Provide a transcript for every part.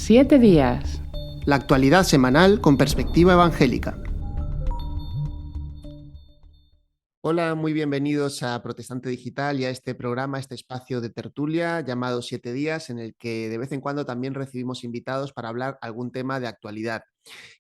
7 días. La actualidad semanal con perspectiva evangélica. Hola, muy bienvenidos a Protestante Digital y a este programa, este espacio de tertulia llamado 7 días, en el que de vez en cuando también recibimos invitados para hablar algún tema de actualidad.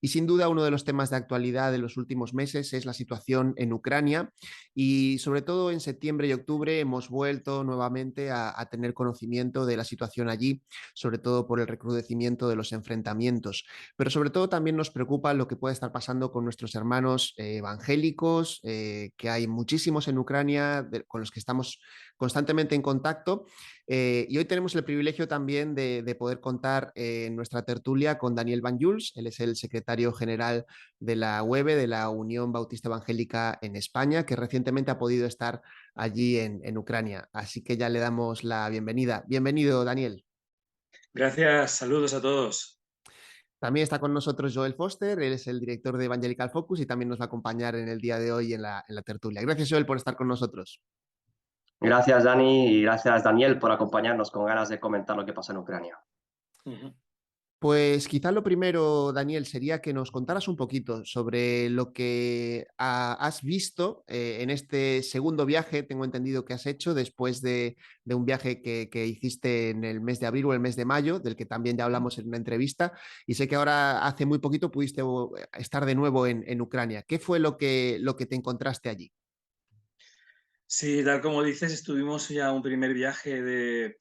Y sin duda uno de los temas de actualidad de los últimos meses es la situación en Ucrania, y sobre todo en septiembre y octubre hemos vuelto nuevamente a tener conocimiento de la situación allí, sobre todo por el recrudecimiento de los enfrentamientos. Pero sobre todo también nos preocupa lo que puede estar pasando con nuestros hermanos evangélicos, que hay muchísimos en Ucrania, con los que estamos constantemente en contacto. Y hoy tenemos el privilegio también de poder contar en nuestra tertulia con Daniel Banyols. Él es el secretario general de la UEB, de la Unión Bautista Evangélica en España, que recientemente ha podido estar allí en Ucrania. Así que ya le damos la bienvenida. Bienvenido, Daniel. Gracias, saludos a todos. También está con nosotros Joel Foster, él es el director de Evangelical Focus y también nos va a acompañar en el día de hoy en la tertulia. Gracias, Joel, por estar con nosotros. Gracias, Dani, y gracias, Daniel, por acompañarnos con ganas de comentar lo que pasa en Ucrania. Pues quizá lo primero, Daniel, sería que nos contaras un poquito sobre lo que has visto en este segundo viaje, tengo entendido que has hecho después de un viaje que hiciste en el mes de abril o el mes de mayo, del que también ya hablamos en una entrevista, y sé que ahora hace muy poquito pudiste estar de nuevo en Ucrania. ¿Qué fue lo que te encontraste allí? Sí, tal como dices, estuvimos ya un primer viaje de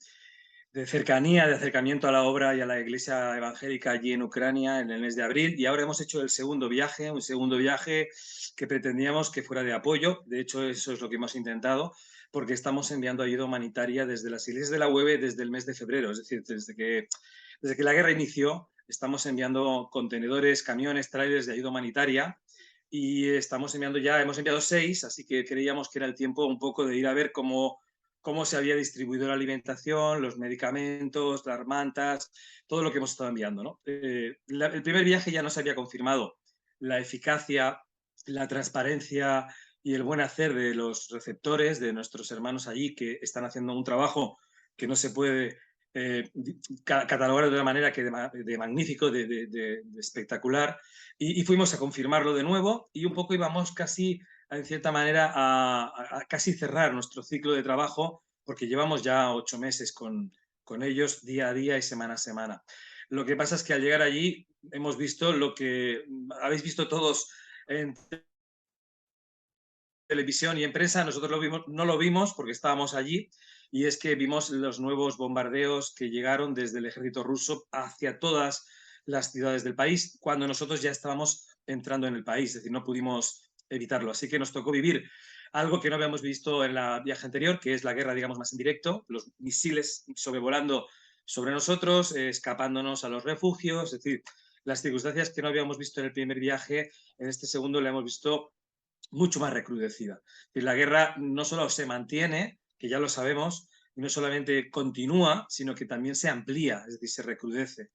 cercanía, de acercamiento a la obra y a la iglesia evangélica allí en Ucrania en el mes de abril, y ahora hemos hecho el segundo viaje, un segundo viaje que pretendíamos que fuera de apoyo. De hecho, eso es lo que hemos intentado, porque estamos enviando ayuda humanitaria desde las iglesias de la UEB desde el mes de febrero, es decir, desde que la guerra inició, estamos enviando contenedores, camiones, trailers de ayuda humanitaria, y hemos enviado 6, así que creíamos que era el tiempo un poco de ir a ver cómo se había distribuido la alimentación, los medicamentos, las mantas, todo lo que hemos estado enviando, ¿no? El primer viaje ya nos había confirmado la eficacia, la transparencia y el buen hacer de los receptores, de nuestros hermanos allí, que están haciendo un trabajo que no se puede catalogar de una manera que de magnífico, de espectacular, y fuimos a confirmarlo de nuevo, y un poco íbamos casi, en cierta manera, a casi cerrar nuestro ciclo de trabajo, porque llevamos ya 8 meses con ellos día a día y semana a semana. Lo que pasa es que al llegar allí hemos visto lo que habéis visto todos en televisión y en prensa. Nosotros no lo vimos porque estábamos allí, y es que vimos los nuevos bombardeos que llegaron desde el ejército ruso hacia todas las ciudades del país, cuando nosotros ya estábamos entrando en el país, es decir, no pudimos evitarlo. Así que nos tocó vivir algo que no habíamos visto en la viaje anterior, que es la guerra, digamos, más en directo, los misiles sobrevolando sobre nosotros, escapándonos a los refugios, es decir, las circunstancias que no habíamos visto en el primer viaje, en este segundo la hemos visto mucho más recrudecida. La guerra no solo se mantiene, que ya lo sabemos, y no solamente continúa, sino que también se amplía, es decir, se recrudece.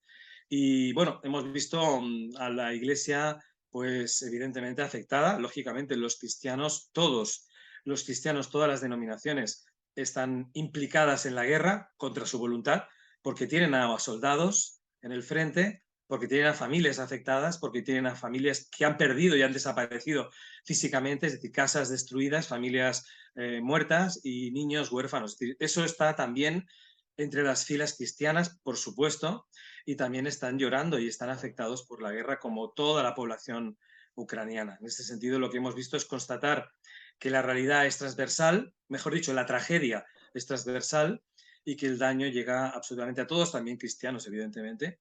Y bueno, hemos visto a la iglesia, pues evidentemente afectada. Lógicamente, los cristianos, todos los cristianos, todas las denominaciones, están implicadas en la guerra contra su voluntad, porque tienen a soldados en el frente, porque tienen a familias afectadas, porque tienen a familias que han perdido y han desaparecido físicamente, es decir, casas destruidas, familias muertas y niños huérfanos. Es decir, eso está también entre las filas cristianas, por supuesto, y también están llorando y están afectados por la guerra como toda la población ucraniana. En este sentido, lo que hemos visto es constatar que la realidad es transversal, mejor dicho, la tragedia es transversal, y que el daño llega absolutamente a todos, también cristianos, evidentemente.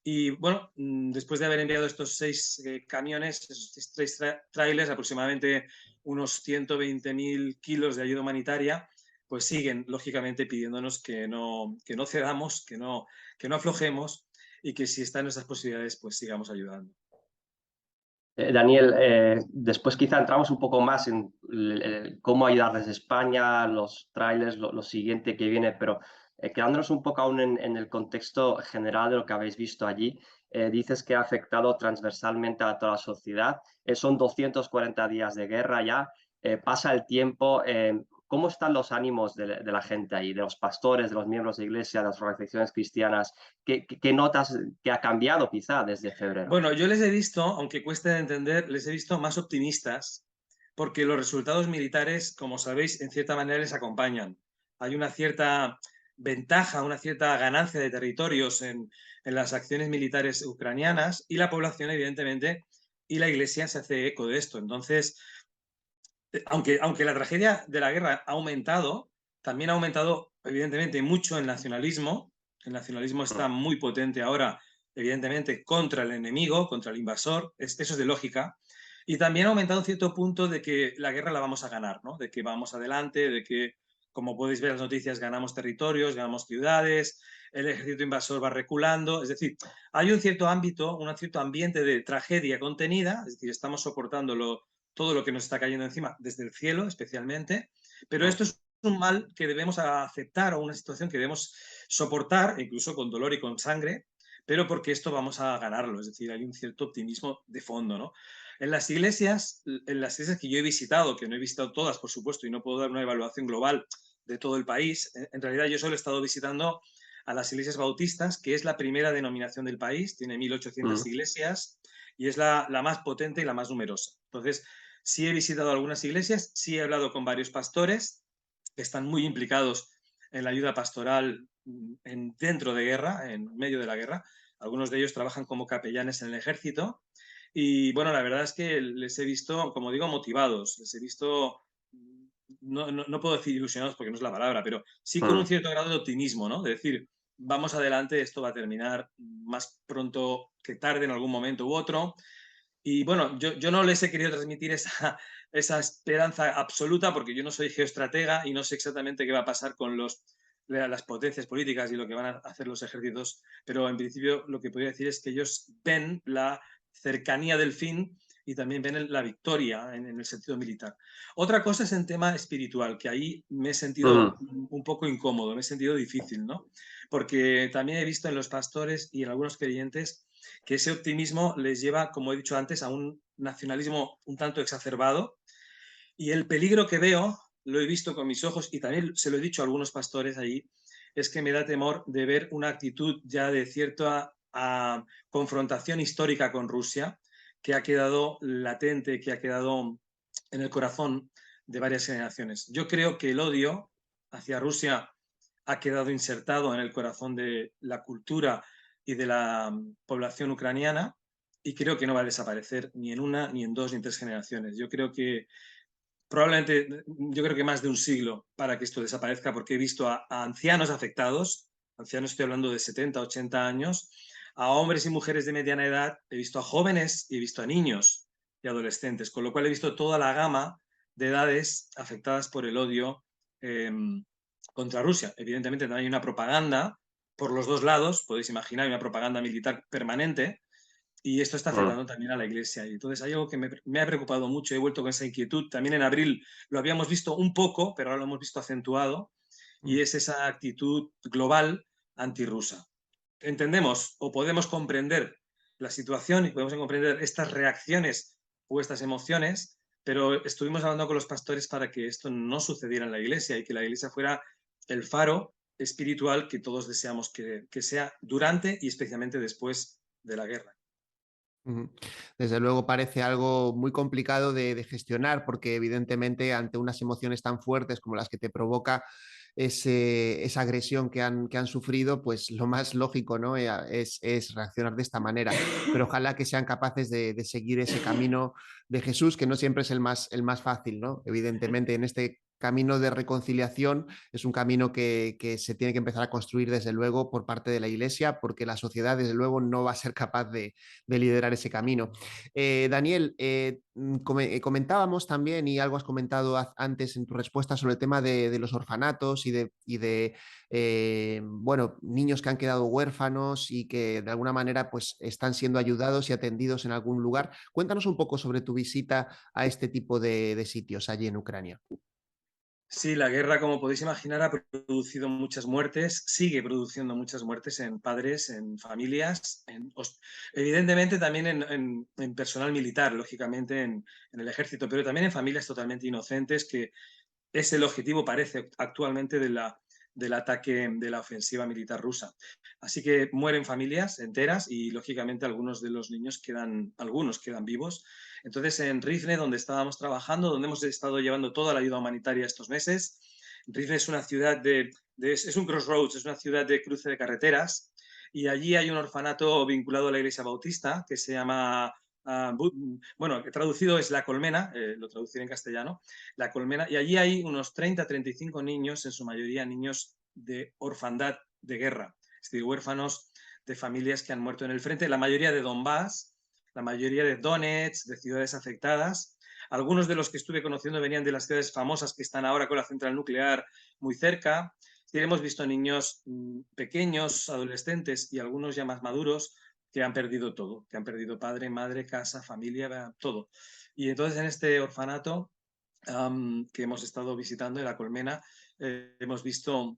Y bueno, después de haber enviado estos 6 camiones, estos 6 trailers, aproximadamente unos 120.000 kilos de ayuda humanitaria, pues siguen, lógicamente, pidiéndonos que no cedamos, que no aflojemos, y que si está en nuestras posibilidades, pues sigamos ayudando. Daniel, después quizá entramos un poco más en cómo ayudar desde España, los trailers, lo siguiente que viene, pero quedándonos un poco aún en el contexto general de lo que habéis visto allí, dices que ha afectado transversalmente a toda la sociedad. Son 240 días de guerra ya, pasa el tiempo. ¿cómo están los ánimos de la gente ahí, de los pastores, de los miembros de iglesia, de las organizaciones cristianas? ¿Qué notas que ha cambiado quizá desde febrero? Bueno, yo les he visto, aunque cueste de entender, les he visto más optimistas, porque los resultados militares, como sabéis, en cierta manera les acompañan. Hay una cierta ventaja, una cierta ganancia de territorios en las acciones militares ucranianas y la población, evidentemente, y la Iglesia se hace eco de esto. Entonces, aunque la tragedia de la guerra ha aumentado, también ha aumentado, evidentemente, mucho el nacionalismo. El nacionalismo está Mm, muy potente ahora, evidentemente, contra el enemigo, contra el invasor. Eso es de lógica. Y también ha aumentado un cierto punto de que la guerra la vamos a ganar, ¿no? De que vamos adelante, de que, como podéis ver en las noticias, ganamos territorios, ganamos ciudades, el ejército invasor va reculando. Es decir, hay un cierto ámbito, un cierto ambiente de tragedia contenida, es decir, estamos soportándolo todo lo que nos está cayendo encima, desde el cielo especialmente, pero mm, esto es un mal que debemos aceptar o una situación que debemos soportar, incluso con dolor y con sangre, pero porque esto vamos a ganarlo, es decir, hay un cierto optimismo de fondo, ¿no? En las iglesias que yo he visitado, que no he visitado todas, por supuesto, y no puedo dar una evaluación global de todo el país, en realidad yo solo he estado visitando a las iglesias bautistas, que es la primera denominación del país, tiene 1.800 mm, iglesias y es la más potente y la más numerosa. Entonces, sí he visitado algunas iglesias, sí he hablado con varios pastores que están muy implicados en la ayuda pastoral dentro de guerra, en medio de la guerra. Algunos de ellos trabajan como capellanes en el ejército. Y bueno, la verdad es que les he visto, como digo, motivados. Les he visto, no puedo decir ilusionados porque no es la palabra, pero sí con un mm. cierto grado de optimismo, ¿no? De decir, vamos adelante, esto va a terminar más pronto que tarde en algún momento u otro. Y bueno, yo no les he querido transmitir esa esperanza absoluta porque yo no soy geoestratega y no sé exactamente qué va a pasar con las potencias políticas y lo que van a hacer los ejércitos, pero en principio lo que podría decir es que ellos ven la cercanía del fin y también ven la victoria en el sentido militar. Otra cosa es en tema espiritual, que ahí me he sentido Mm, un poco incómodo, me he sentido difícil, ¿no? Porque también he visto en los pastores y en algunos creyentes que ese optimismo les lleva, como he dicho antes, a un nacionalismo un tanto exacerbado. Y el peligro que veo, lo he visto con mis ojos y también se lo he dicho a algunos pastores allí, es que me da temor de ver una actitud ya de cierta confrontación histórica con Rusia, que ha quedado latente, que ha quedado en el corazón de varias generaciones. Yo creo que el odio hacia Rusia ha quedado insertado en el corazón de la cultura y de la población ucraniana y creo que no va a desaparecer ni en una, ni en dos, ni en tres generaciones. Yo creo que probablemente, yo creo que más de un siglo para que esto desaparezca porque he visto a ancianos afectados, ancianos estoy hablando de 70, 80 años, a hombres y mujeres de mediana edad, he visto a jóvenes y he visto a niños y adolescentes, con lo cual he visto toda la gama de edades afectadas por el odio eh, contra Rusia. Evidentemente también hay una propaganda por los dos lados, podéis imaginar, una propaganda militar permanente, y esto está mm. afectando también a la iglesia. Y entonces hay algo que me ha preocupado mucho, he vuelto con esa inquietud. También en abril lo habíamos visto un poco, pero ahora lo hemos visto acentuado, y es esa actitud global antirrusa. Entendemos o podemos comprender la situación y podemos comprender estas reacciones o estas emociones, pero estuvimos hablando con los pastores para que esto no sucediera en la iglesia y que la iglesia fuera el faro espiritual que todos deseamos que sea durante y especialmente después de la guerra. Ujú. Desde luego parece algo muy complicado de gestionar porque evidentemente ante unas emociones tan fuertes como las que te provoca esa agresión que han sufrido, pues lo más lógico, ¿no? Es reaccionar de esta manera. Pero ojalá que sean capaces de seguir ese camino de Jesús, que no siempre es el más fácil, ¿no? Evidentemente en este camino de reconciliación es un camino que se tiene que empezar a construir desde luego por parte de la Iglesia, porque la sociedad desde luego no va a ser capaz de liderar ese camino. Daniel, comentábamos también, y algo has comentado antes en tu respuesta sobre el tema de los orfanatos y de bueno, niños que han quedado huérfanos y que de alguna manera pues, están siendo ayudados y atendidos en algún lugar. Cuéntanos un poco sobre tu visita a este tipo de sitios allí en Ucrania. Sí, la guerra, como podéis imaginar, ha producido muchas muertes, sigue produciendo muchas muertes en padres, en familias, evidentemente también en personal militar, lógicamente en el ejército, pero también en familias totalmente inocentes que es el objetivo, parece, actualmente del ataque de la ofensiva militar rusa. Así que mueren familias enteras y, lógicamente, algunos de los niños algunos quedan vivos. Entonces, en Rivne, donde estábamos trabajando, donde hemos estado llevando toda la ayuda humanitaria estos meses, Rivne es una ciudad es un crossroads, es una ciudad de cruce de carreteras, y allí hay un orfanato vinculado a la Iglesia Bautista que se llama, bueno, traducido es La Colmena, lo traduciré en castellano, La Colmena, y allí hay unos 30-35 niños, en su mayoría niños de orfandad de guerra, es decir, huérfanos de familias que han muerto en el frente, la mayoría de Donbass, la mayoría de Donetsk, de ciudades afectadas. Algunos de los que estuve conociendo venían de las ciudades famosas que están ahora con la central nuclear muy cerca. Sí, hemos visto niños pequeños, adolescentes y algunos ya más maduros que han perdido todo, que han perdido padre, madre, casa, familia, todo. Y entonces en este orfanato que hemos estado visitando en La Colmena, hemos visto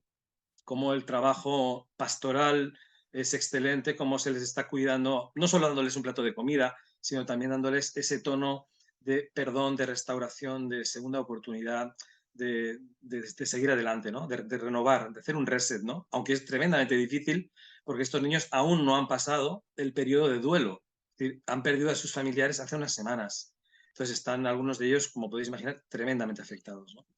cómo el trabajo pastoral es excelente, cómo se les está cuidando, no solo dándoles un plato de comida, sino también dándoles ese tono de perdón, de restauración, de segunda oportunidad, de seguir adelante, ¿no? De renovar, de hacer un reset, ¿no? Aunque es tremendamente difícil porque estos niños aún no han pasado el periodo de duelo. Es decir, han perdido a sus familiares hace unas semanas. Entonces están algunos de ellos, como podéis imaginar, tremendamente afectados, ¿no?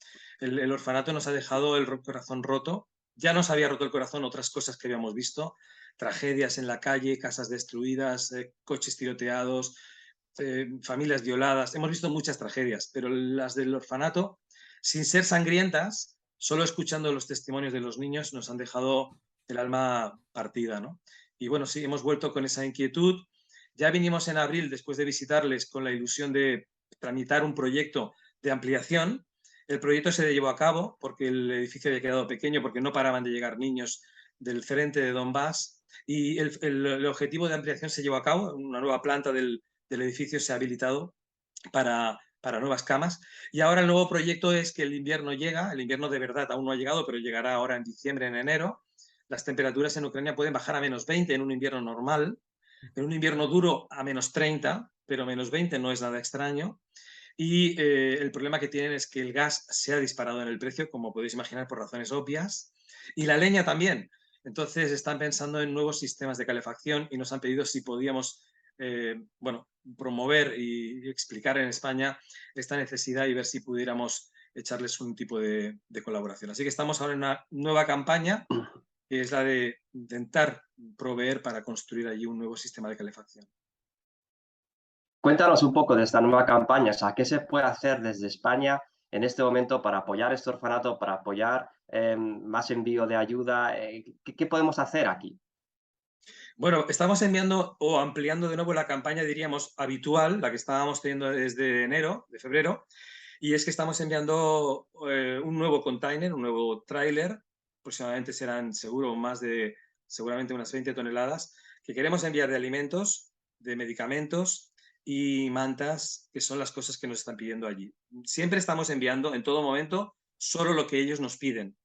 El orfanato nos ha dejado el corazón roto. Ya nos había roto el corazón otras cosas que habíamos visto, tragedias en la calle, casas destruidas, coches tiroteados, familias violadas. Hemos visto muchas tragedias, pero las del orfanato, sin ser sangrientas, solo escuchando los testimonios de los niños, nos han dejado el alma partida, ¿no? Y bueno, sí, hemos vuelto con esa inquietud. Ya vinimos en abril, después de visitarles, con la ilusión de tramitar un proyecto de ampliación. El proyecto se llevó a cabo porque el edificio había quedado pequeño, porque no paraban de llegar niños del frente de Donbass, y el objetivo de ampliación se llevó a cabo. Una nueva planta del edificio se ha habilitado para nuevas camas, y ahora el nuevo proyecto es que el invierno llega, el invierno de verdad aún no ha llegado, pero llegará ahora en diciembre, en enero. Las temperaturas en Ucrania pueden bajar a -20 en un invierno normal, en un invierno duro a -30, pero -20 no es nada extraño. Y el problema que tienen es que el gas se ha disparado en el precio, como podéis imaginar, por razones obvias, y la leña también. Entonces están pensando en nuevos sistemas de calefacción y nos han pedido si podíamos bueno, promover y explicar en España esta necesidad y ver si pudiéramos echarles un tipo de colaboración. Así que estamos ahora en una nueva campaña, que es la de intentar proveer para construir allí un nuevo sistema de calefacción. Cuéntanos un poco de esta nueva campaña, o sea, ¿qué se puede hacer desde España en este momento para apoyar este orfanato, para apoyar más envío de ayuda? ¿Qué podemos hacer aquí? Bueno, estamos enviando o ampliando de nuevo la campaña, diríamos, habitual, la que estábamos teniendo desde enero, de febrero, y es que estamos enviando un nuevo container, un nuevo tráiler, aproximadamente serán seguramente unas 20 toneladas, que queremos enviar de alimentos, de medicamentos y mantas, que son las cosas que nos están pidiendo allí. Siempre estamos enviando, en todo momento, solo lo que ellos nos piden,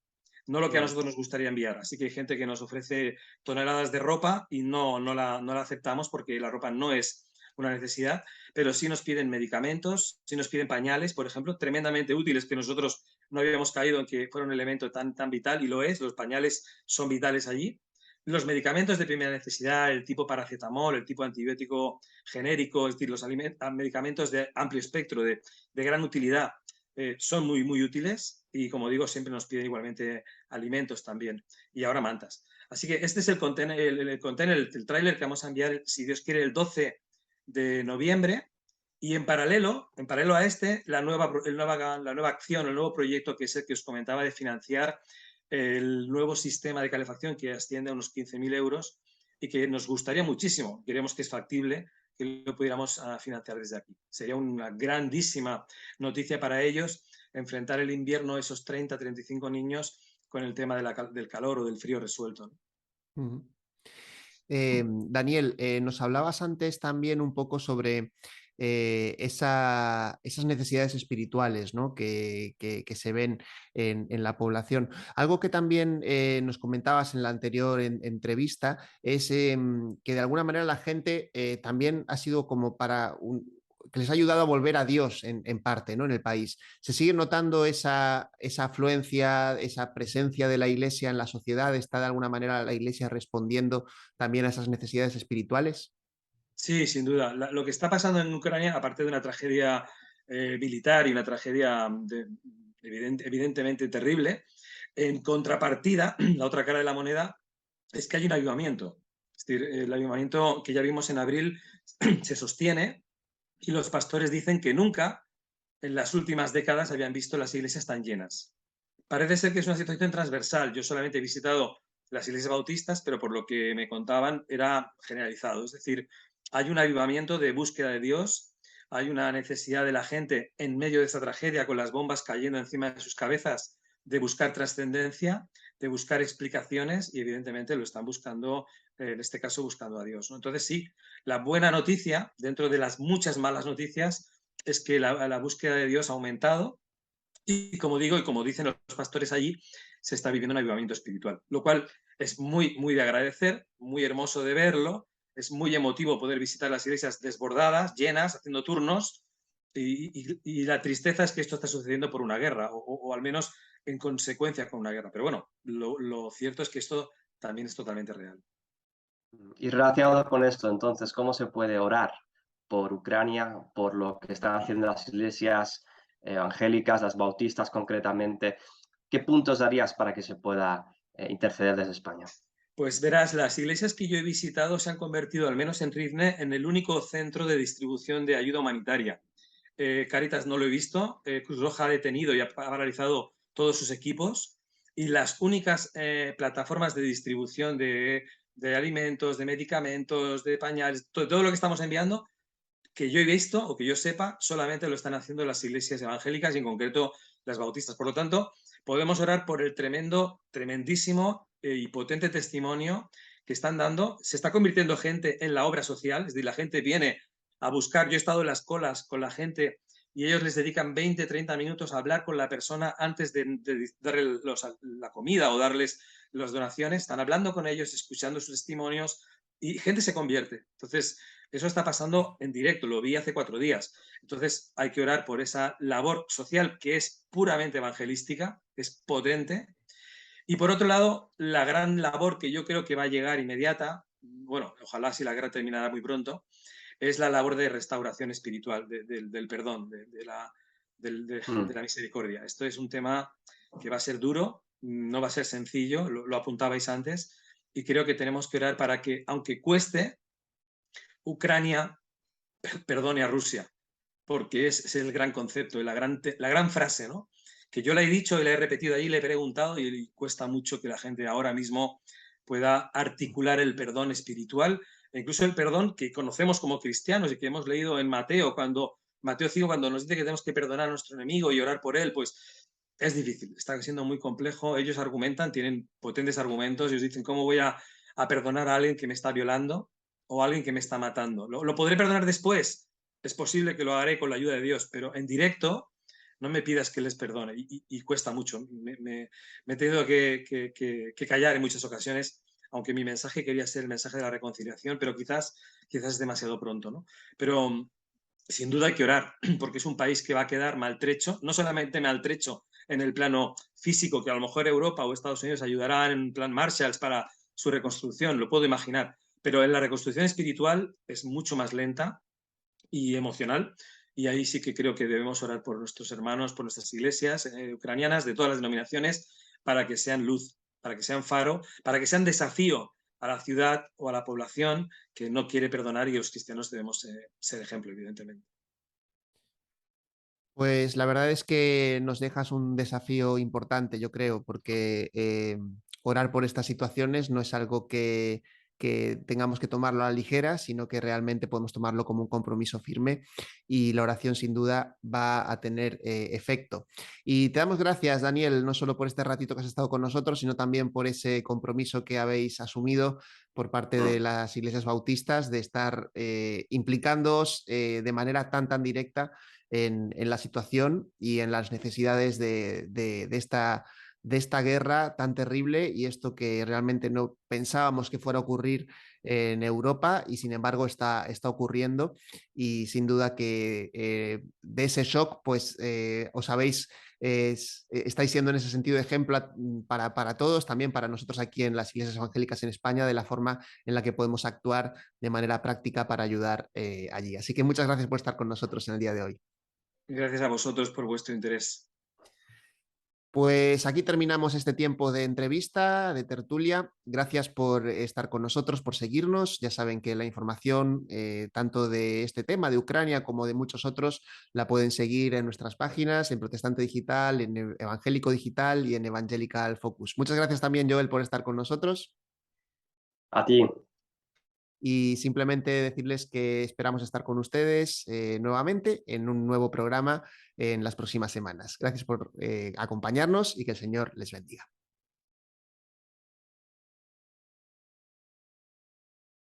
no lo que a nosotros nos gustaría enviar. Así que hay gente que nos ofrece toneladas de ropa y no la aceptamos porque la ropa no es una necesidad, pero sí nos piden medicamentos, sí nos piden pañales, por ejemplo, tremendamente útiles, que nosotros no habíamos caído en que fuera un elemento tan vital, y lo es. Los pañales son vitales allí. Los medicamentos de primera necesidad, el tipo paracetamol, el tipo antibiótico genérico, es decir, los medicamentos de amplio espectro, de gran utilidad, son muy útiles, y, como digo, siempre nos piden igualmente alimentos también, y ahora mantas. Así que este es el container, el tráiler que vamos a enviar, si Dios quiere, el 12 de noviembre, y en paralelo a este, la nueva acción, el nuevo proyecto, que es el que os comentaba, de financiar el nuevo sistema de calefacción, que asciende a unos 15.000 euros y que nos gustaría muchísimo, creemos que es factible que lo pudiéramos financiar desde aquí. Sería una grandísima noticia para ellos enfrentar el invierno, esos 30-35 niños, con el tema del calor o del frío resuelto, ¿no? Daniel, nos hablabas antes también un poco sobre esas necesidades espirituales, ¿no? que se ven en la población. Algo que también nos comentabas en la anterior entrevista es que de alguna manera la gente también ha sido como que les ha ayudado a volver a Dios en parte, ¿no? En el país. ¿Se sigue notando esa afluencia, esa presencia de la Iglesia en la sociedad? ¿Está de alguna manera la Iglesia respondiendo también a esas necesidades espirituales? Sí, sin duda. Lo que está pasando en Ucrania, aparte de una tragedia militar y una tragedia evidentemente terrible, en contrapartida, la otra cara de la moneda es que hay un avivamiento. Es decir, el avivamiento que ya vimos en abril se sostiene y los pastores dicen que nunca en las últimas décadas habían visto las iglesias tan llenas. Parece ser que es una situación transversal. Yo solamente he visitado las iglesias bautistas, pero por lo que me contaban era generalizado. Es decir, hay un avivamiento de búsqueda de Dios, hay una necesidad de la gente en medio de esta tragedia, con las bombas cayendo encima de sus cabezas, de buscar trascendencia, de buscar explicaciones y evidentemente lo están buscando, en este caso buscando a Dios, ¿no? Entonces sí, la buena noticia, dentro de las muchas malas noticias, es que la búsqueda de Dios ha aumentado y como digo, y como dicen los pastores allí, se está viviendo un avivamiento espiritual, lo cual es muy de agradecer, muy hermoso de verlo, es muy emotivo poder visitar las iglesias desbordadas, llenas, haciendo turnos, y la tristeza es que esto está sucediendo por una guerra, o al menos en consecuencia con una guerra. Pero bueno, lo cierto es que esto también es totalmente real. Y relacionado con esto, entonces, ¿cómo se puede orar por Ucrania, por lo que están haciendo las iglesias evangélicas, las bautistas concretamente? ¿Qué puntos darías para que se pueda interceder desde España? Pues verás, las iglesias que yo he visitado se han convertido, al menos en Rizne, en el único centro de distribución de ayuda humanitaria. Caritas no lo he visto, Cruz Roja ha detenido y ha paralizado todos sus equipos y las únicas plataformas de distribución de alimentos, de medicamentos, de pañales, todo lo que estamos enviando, que yo he visto o que yo sepa, solamente lo están haciendo las iglesias evangélicas y en concreto las bautistas. Por lo tanto, podemos orar por el tremendísimo y potente testimonio que están dando. Se está convirtiendo gente en la obra social, es decir, la gente viene a buscar. Yo he estado en las colas con la gente y ellos les dedican 20, 30 minutos a hablar con la persona antes de darle la comida o darles las donaciones. Están hablando con ellos, escuchando sus testimonios y gente se convierte. Entonces, eso está pasando en directo, lo vi hace 4 días. Entonces hay que orar por esa labor social que es puramente evangelística, es potente. Y por otro lado, la gran labor que yo creo que va a llegar inmediata, bueno, ojalá si la guerra terminará muy pronto, es la labor de restauración espiritual, del perdón, de la misericordia. Esto es un tema que va a ser duro, no va a ser sencillo, lo apuntabais antes, y creo que tenemos que orar para que, aunque cueste, Ucrania perdone a Rusia, porque es el gran concepto, la gran frase, ¿no? Que yo la he dicho y la he repetido ahí, le he preguntado y cuesta mucho que la gente ahora mismo pueda articular el perdón espiritual, e incluso el perdón que conocemos como cristianos y que hemos leído en Mateo, Mateo 5, cuando nos dice que tenemos que perdonar a nuestro enemigo y orar por él, pues es difícil, está siendo muy complejo. Ellos argumentan, tienen potentes argumentos, ellos dicen, ¿cómo voy a perdonar a alguien que me está violando o a alguien que me está matando? ¿Lo podré perdonar después? Es posible que lo haré con la ayuda de Dios, pero en directo no me pidas que les perdone y cuesta mucho. Me he tenido que callar en muchas ocasiones, aunque mi mensaje quería ser el mensaje de la reconciliación, pero quizás es demasiado pronto, ¿no? Pero sin duda hay que orar, porque es un país que va a quedar maltrecho, no solamente maltrecho en el plano físico, que a lo mejor Europa o Estados Unidos ayudarán en plan Marshalls para su reconstrucción, lo puedo imaginar, pero en la reconstrucción espiritual es mucho más lenta y emocional. Y ahí sí que creo que debemos orar por nuestros hermanos, por nuestras iglesias ucranianas de todas las denominaciones, para que sean luz, para que sean faro, para que sean desafío a la ciudad o a la población que no quiere perdonar, y los cristianos debemos ser ejemplo, evidentemente. Pues la verdad es que nos dejas un desafío importante, yo creo, porque orar por estas situaciones no es algo que tengamos que tomarlo a la ligera, sino que realmente podemos tomarlo como un compromiso firme y la oración sin duda va a tener efecto. Y te damos gracias, Daniel, no solo por este ratito que has estado con nosotros, sino también por ese compromiso que habéis asumido por parte de las iglesias bautistas de estar implicándoos de manera tan directa en la situación y en las necesidades de de esta guerra tan terrible y esto que realmente no pensábamos que fuera a ocurrir en Europa y sin embargo está ocurriendo y sin duda que de ese shock pues os habéis, estáis siendo en ese sentido ejemplo para todos, también para nosotros aquí en las iglesias evangélicas en España, de la forma en la que podemos actuar de manera práctica para ayudar allí. Así que muchas gracias por estar con nosotros en el día de hoy. Gracias a vosotros por vuestro interés. Pues aquí terminamos este tiempo de entrevista, de tertulia. Gracias por estar con nosotros, por seguirnos. Ya saben que la información, tanto de este tema, de Ucrania, como de muchos otros, la pueden seguir en nuestras páginas, en Protestante Digital, en Evangélico Digital y en Evangelical Focus. Muchas gracias también, Joel, por estar con nosotros. A ti. Y simplemente decirles que esperamos estar con ustedes nuevamente en un nuevo programa en las próximas semanas. Gracias por acompañarnos y que el Señor les bendiga.